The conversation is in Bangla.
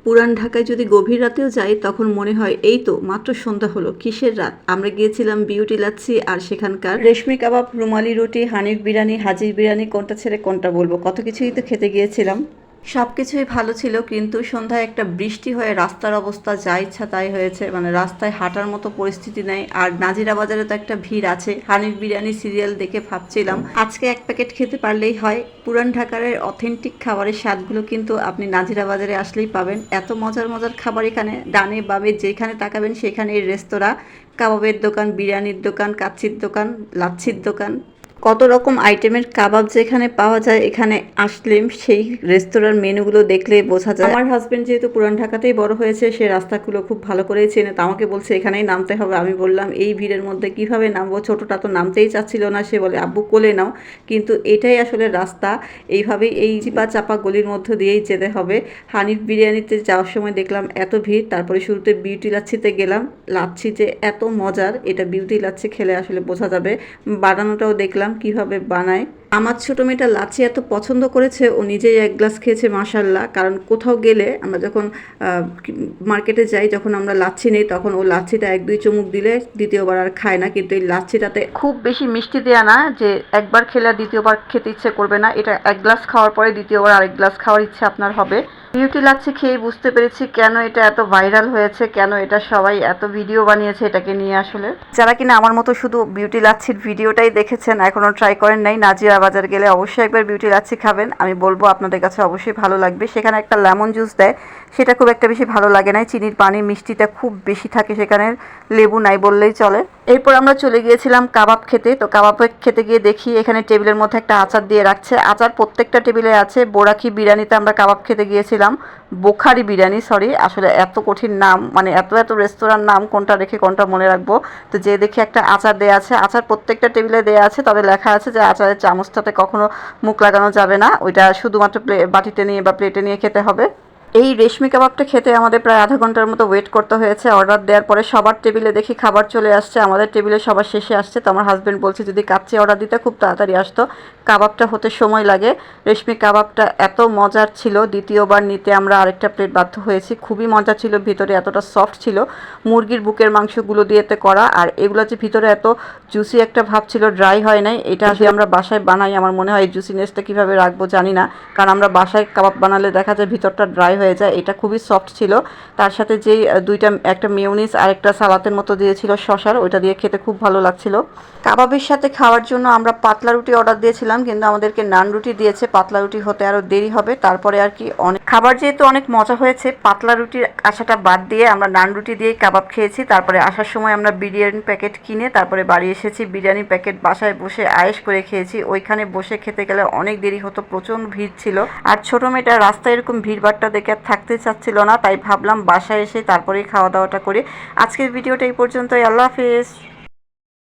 পুরান ঢাকায় যদি গভীর রাতেও যাই তখন মনে হয় এই তো মাত্র সন্ধ্যা হলো, কিসের রাত। আমরা গিয়েছিলাম বিউটি লাচ্ছি আর সেখানকার রেশমি কাবাব, রুমালি রুটি, হানিফ বিরিয়ানি, হাজির বিরিয়ানি, কোনটা ছেড়ে কোনটা বলবো, কত কিছুই তো খেতে গিয়েছিলাম। সব কিছুই ভালো ছিল, কিন্তু সন্ধ্যায় একটা বৃষ্টি হয়ে রাস্তার অবস্থা যা ইচ্ছা তাই হয়েছে। মানে রাস্তায় হাঁটার মতো পরিস্থিতি নেই। আর নাজিরা বাজারে তো একটা ভিড় আছে। হানিফ বিরিয়ানি সিরিয়াল দেখে ভাবছিলাম আজকে এক প্যাকেট খেতে পারলেই হয়। পুরান ঢাকার অথেন্টিক খাবারের স্বাদগুলো কিন্তু আপনি নাজিরা বাজারে আসলেই পাবেন। এত মজার মজার খাবার এখানে, ডানে বামে যেখানে তাকাবেন সেখানে এই রেস্তোরাঁ, কাবাবের দোকান, বিরিয়ানির দোকান, কাচ্চির দোকান, লাচ্ছির দোকান, কত রকম আইটেমের কাবাব যেখানে পাওয়া যায়। এখানে আসলে সেই রেস্তোরাঁর মেনুগুলো দেখলে বোঝা যায়। আমার হাজবেন্ড যেহেতু পুরান ঢাকাতেই বড় হয়েছে, সে রাস্তাগুলো খুব ভালো করেই চেনে, তো আমাকে বলছে এখানেই নামতে হবে। আমি বললাম এই ভিড়ের মধ্যে কিভাবে নামবো, ছোটটা তো নামতেই চাচ্ছিল না। সে বলে আব্বু কোলে নাও, কিন্তু এটাই আসলে রাস্তা। এইভাবেই এই চিপা চাপা গলির মধ্য দিয়েই যেতে হবে। হানিফ বিরিয়ানিতে যাওয়ার সময় দেখলাম এত ভিড়, তারপরে শুরুতে বিউটি লাচ্ছিতে গেলাম। লাচ্ছি যে এত মজার, এটা বিউটি লাচ্ছি খেলে আসলে বোঝা যাবে। বানানোটাও দেখলাম কিভাবে বানায়। আমার ছোট মেয়েটা লাচ্ছি এত পছন্দ করেছে, ও নিজেই এক গ্লাস খেয়েছে মাশাল্লাহ। কারণ কোথাও গেলে আমরা যখন মার্কেটে যাই, যখন আমরা লাচ্ছি নেই, তখন ও লাচ্ছিটা এক দুই চুমুক দিলে দ্বিতীয়বার আর খায় না। কিন্তু এই লাচ্ছিটাতে খুব বেশি মিষ্টি দেওয়া না, যে একবার খেলে দ্বিতীয়বার খেতে ইচ্ছে করবে না। এটা এক গ্লাস খাওয়ার পরে দ্বিতীয়বার আরেক গ্লাস খাওয়ার ইচ্ছে আপনার হবে। বিউটি লাচ্ছি খেয়ে বুঝতে পেরেছি কেন এটা এত ভাইরাল হয়েছে, কেন এটা সবাই এত ভিডিও বানিয়েছে এটাকে নিয়ে। আসলে যারা কিনা আমার মতো শুধু বিউটি লাচ্ছির ভিডিওটাই দেখেছেন, এখনও ট্রাই করেন নাই, নাজিরা বাজার গেলে অবশ্যই একবার বিউটি লাচ্ছি খাবেন। আমি বলবো আপনাদের কাছে অবশ্যই ভালো লাগবে। সেখানে একটা লেমন জুস দেয়, সেটা খুব একটা বেশি ভালো লাগে না। চিনির পানি, মিষ্টিটা খুব বেশি থাকে সেখানে, লেবু নাই বললেই চলে। এরপর আমরা চলে গিয়েছিলাম কাবাব খেতে। তো কাবাব খেতে গিয়ে দেখি এখানে টেবিলের মধ্যে একটা আচার দিয়ে রাখছে। আচার প্রত্যেকটা টেবিলে আছে। বোরাকি বিরিয়ানিতে আমরা কাবাব খেতে গিয়েছিলাম, বোখারি বিরিয়ানি, সরি, আসলে এত কঠিন নাম, মানে এত এত রেস্তোরাঁর নাম কোনটা রেখে কোনটা মনে রাখবো। তো যে দেখি একটা আচার দেওয়া আছে, আচার প্রত্যেকটা টেবিলে দেওয়া আছে, তবে লেখা আছে যে আচারের চামচটাতে কখনো মুখ লাগানো যাবে না, ওইটা শুধুমাত্র বাটিতে নিয়ে বা প্লেটে নিয়ে খেতে হবে। এই রেশমি কাবাবটা খেতে আমাদের প্রায় আধা ঘন্টার মতো ওয়েট করতে হয়েছে। অর্ডার দেওয়ার পরে সবার টেবিলে দেখি খাবার চলে আসছে, আমাদের টেবিলে সবার শেষে আসছে। তো আমার হাজব্যান্ড বলছে যদি কাচ্চি অর্ডার দিতে খুব তাড়াতাড়ি আসতো, কাবাবটা হতে সময় লাগে। রেশমি কাবাবটা এত মজার ছিল, দ্বিতীয়বার নিতে আমরা আরেকটা প্লেট বাধ্য হয়েছি। খুবই মজা ছিল, ভিতরে এতটা সফট ছিল, মুরগির বুকের মাংসগুলো দিয়েতে করা। আর এগুলো যে ভিতরে এত জুসি একটা ভাব ছিল, ড্রাই হয় নাই। এটা আসলে আমরা বাসায় বানাই, আমার মনে হয় এই জুসিনেসটা কীভাবে রাখবো জানি না, কারণ আমরা বাসায় কাবাব বানালে দেখা যায় ভিতরটা ড্রাই হয়ে যায়। এটা খুবই সফট ছিল। তার সাথে যেই একটা মেয়োনিজ আর একটা সালাতের মতো দিয়েছিল শসার, ওইটা দিয়ে খেতে খুব ভালো লাগছিল। কাবাবের সাথে খাওয়ার জন্য আমরা পাতলা রুটি অর্ডার দিয়েছিলাম, কিন্তু আমাদেরকে নান রুটি দিয়েছে। পাতলা রুটি হতে আরও দেরি হবে। তারপরে আর কি অনেক খাবার যেহেতু অনেক মজা হয়েছে, পাতলা রুটির আশাটা বাদ দিয়ে আমরা নান রুটি দিয়েই কাবাব খেয়েছি। তারপরে আসার সময় আমরা বিরিয়ানি প্যাকেট কিনে তারপরে বাড়ি এসেছি। বিরিয়ানি প্যাকেট বাসায় বসে আয়েশ করে খেয়েছি। ওইখানে বসে খেতে গেলে অনেক দেরি হতো, প্রচণ্ড ভিড় ছিল। আর ছোটো মেয়েটা রাস্তায় এরকম ভিড়ভাড়টা দেখে আর থাকতে চাচ্ছিল না, তাই ভাবলাম বাসায় এসে তারপরেই খাওয়া দাওয়াটা করি। আজকের ভিডিওটা এই পর্যন্তই। আল্লাহ হাফেজ।